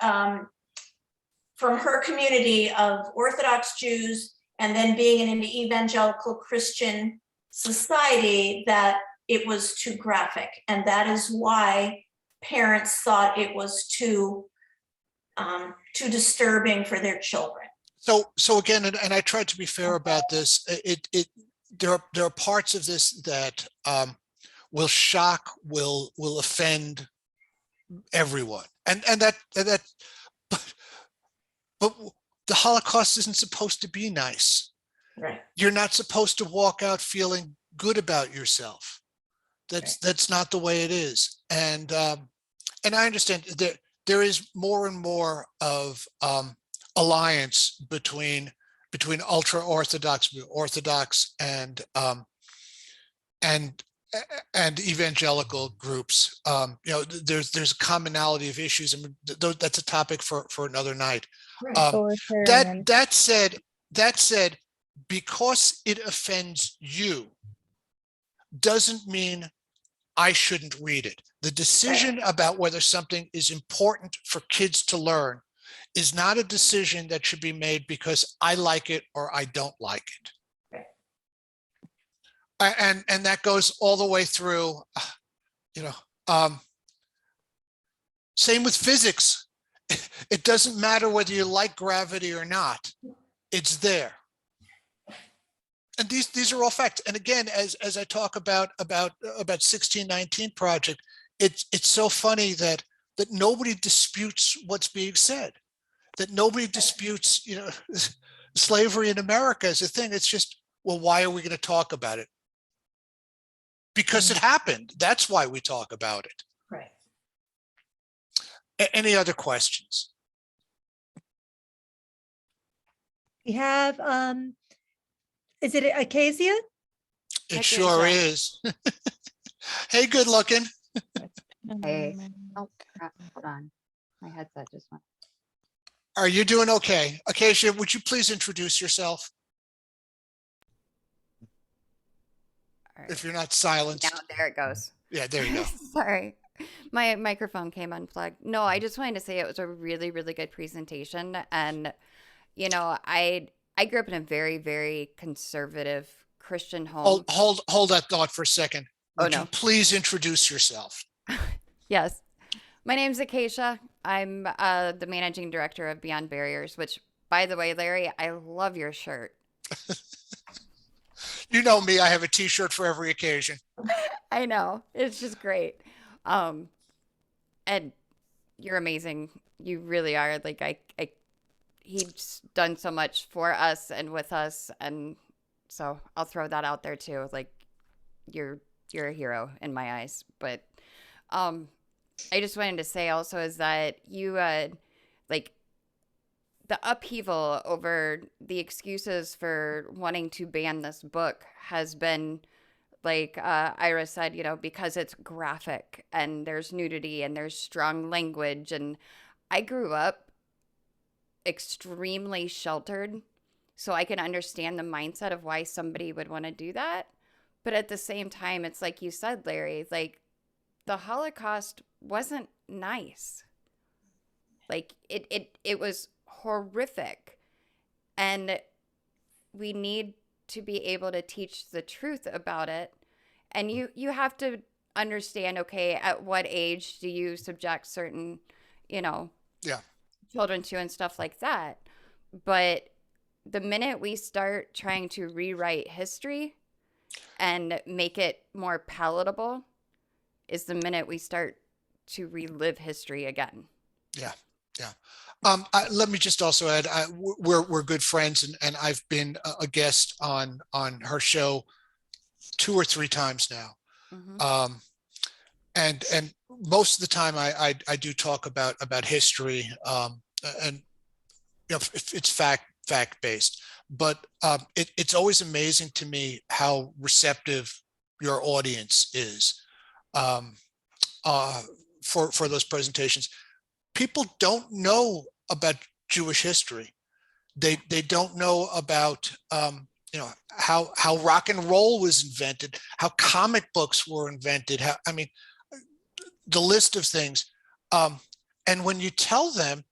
from her community of Orthodox Jews and then being in an evangelical Christian society that it was too graphic. And that is why parents thought it was too disturbing for their children. So again, and I tried to be fair about this. There are parts of this that will shock, will offend everyone, and that but the Holocaust isn't supposed to be nice. Right. You're not supposed to walk out feeling good about yourself. That's not the way it is. And I understand there is more and more of alliance between ultra-Orthodox, Orthodox, and evangelical groups. There's a commonality of issues. I mean, that's a topic for another night. That said, because it offends you doesn't mean I shouldn't read it. The decision about whether something is important for kids to learn is not a decision that should be made because I like it or I don't like it. And that goes all the way through, same with physics. It doesn't matter whether you like gravity or not. It's there. And these are all facts. And again, as I talk about 1619 Project, it's so funny that nobody disputes what's being said, that nobody disputes, slavery in America is a thing. It's just, well, why are we going to talk about it? Because it happened. That's why we talk about it. Right. Any other questions? We have, is it Acacia? It sure is. Hey, good looking. Hey. Oh, crap. Hold on. My headset just went. Are you doing okay? Acacia, would you please introduce yourself? All right. If you're not silenced. Now, there it goes. Yeah, there you go. Sorry. My microphone came unplugged. No, I just wanted to say it was a really, really good presentation. And, I grew up in a very, very conservative Christian home. Hold that thought for a second. Oh, Would no. you please introduce yourself? Yes. My name's Acacia. I'm the managing director of Beyond Barriers, which, by the way, Larry, I love your shirt. You know me, I have a t-shirt for every occasion. I know. It's just great. And you're amazing. You really are. Like, he's done so much for us and with us. And so I'll throw that out there too. Like, you're a hero in my eyes. But I just wanted to say also is that you like the upheaval over the excuses for wanting to ban this book has been, like Ira said, because it's graphic and there's nudity and there's strong language. And I grew up extremely sheltered, so I can understand the mindset of why somebody would want to do that. But at the same time, it's like you said, Larry, like the Holocaust wasn't nice. Like it was horrific. And we need to be able to teach the truth about it. And you have to understand, okay, at what age do you subject certain, children to and stuff like that. But the minute we start trying to rewrite history and make it more palatable is the minute we start to relive history again. Yeah. Let me just also add, we're good friends, and I've been a guest on her show 2 or 3 times now. Mm-hmm. And most of the time I do talk about history, and it's fact based, but it's always amazing to me how receptive your audience is for those presentations. People don't know about Jewish history. They don't know about how rock and roll was invented, how comic books were invented, the list of things. And when you tell them,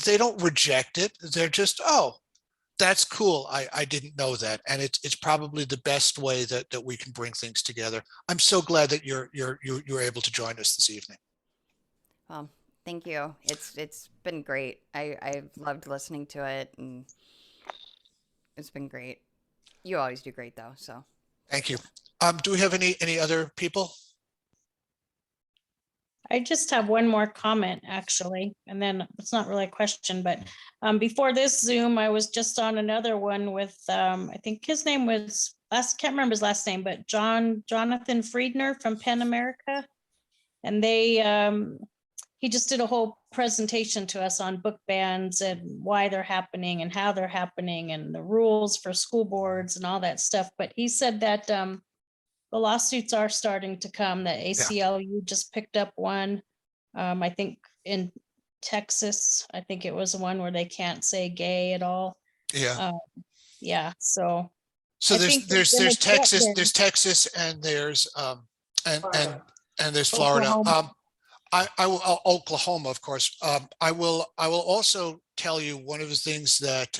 they don't reject it. They're just, oh, that's cool. I didn't know that. And it's probably the best way that we can bring things together. I'm so glad that you're able to join us this evening. Well, thank you. It's been great. I've loved listening to it, and it's been great. You always do great though, so. Thank you. Do we have any other people? I just have one more comment, actually, and then it's not really a question, but before this Zoom, I was just on another one with, I think his name was, can't remember his last name, but Jonathan Friedner from PEN America. And he just did a whole presentation to us on book bans and why they're happening and how they're happening and the rules for school boards and all that stuff. But he said that the lawsuits are starting to come, that ACLU just picked up one. I think in Texas, I think it was one where they can't say gay at all. Yeah. Yeah. So So I think they're gonna there's get Texas, there. there's Texas, and there's and there's Florida. Oklahoma. I will Oklahoma, of course. I will also tell you one of the things that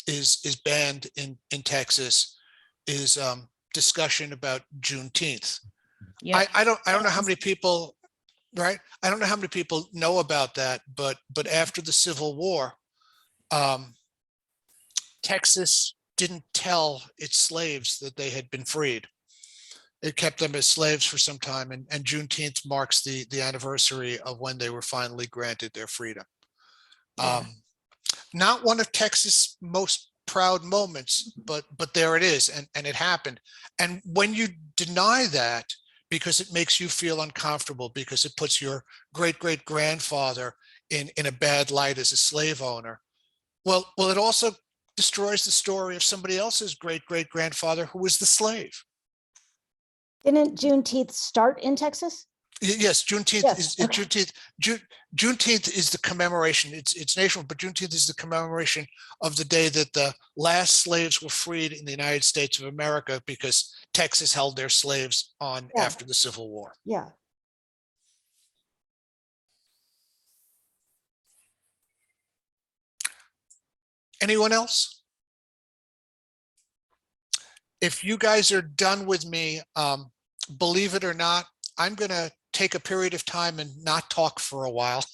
is banned in Texas is discussion about Juneteenth. Yeah. I don't know how many people, right? I don't know how many people know about that, but after the Civil War, Texas didn't tell its slaves that they had been freed. It kept them as slaves for some time, and Juneteenth marks the anniversary of when they were finally granted their freedom. Not one of Texas' most proud moments, but there it is, and it happened. And when you deny that because it makes you feel uncomfortable, because it puts your great-great-grandfather in a bad light as a slave owner, well, it also destroys the story of somebody else's great-great-grandfather who was the slave. Didn't Juneteenth start in Texas? Yes, Juneteenth Yes, is okay. Juneteenth is the commemoration. It's national, but Juneteenth is the commemoration of the day that the last slaves were freed in the United States of America, because Texas held their slaves on Yeah. after the Civil War. Yeah. Anyone else? If you guys are done with me, believe it or not, I'm going to take a period of time and not talk for a while.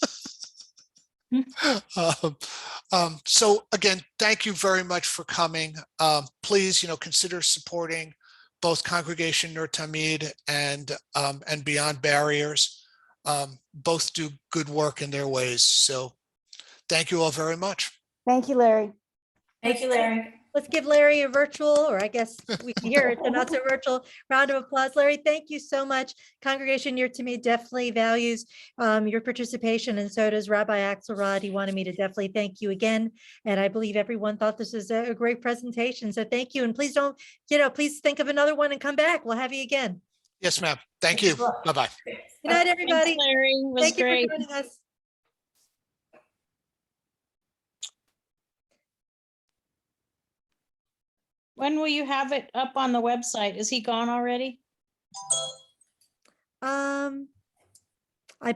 So again, thank you very much for coming. Please, consider supporting both Congregation Ner Tamid and Beyond Barriers. Both do good work in their ways. So thank you all very much. Thank you, Larry. Thank you, Larry. Let's give Larry a virtual, or I guess we can hear it, so not so virtual, round of applause. Larry, thank you so much. Congregation Ner Tamid definitely values your participation, and so does Rabbi Axelrod. He wanted me to definitely thank you again. And I believe everyone thought this was a great presentation. So thank you. And please don't, please think of another one and come back. We'll have you again. Yes, ma'am. Thank you. Bye-bye. Good night, everybody. Thanks, Larry. It was Thank you great. for joining us. When will you have it up on the website? Is he gone already? I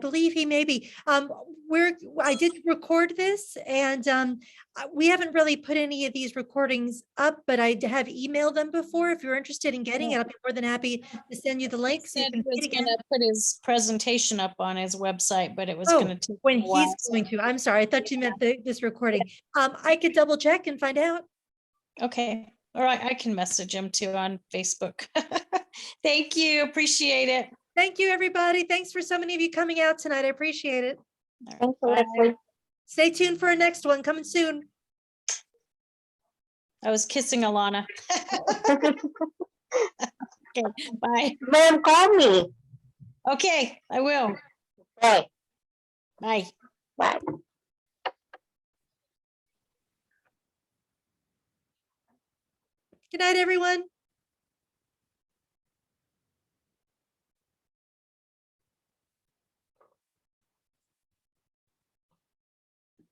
believe he may be. I did record this, and we haven't really put any of these recordings up, but I have emailed them before. If you're interested in getting it, I'll be more than happy to send you the link He so you said can he see it was again. gonna put his presentation up on his website, but it was Oh, gonna take when a while. he's going to. I'm sorry. I thought you meant this recording. I could double check and find out. Okay, all right, I can message him too on Facebook. Thank you, appreciate it. Thank you, everybody. Thanks for so many of you coming out tonight. I appreciate it. All Thank you, right, bye. Leslie. Stay tuned for our next one coming soon. I was kissing Alana. Okay, bye. Ma'am, call me. Okay, I will. Okay, Bye. bye. Good night, everyone.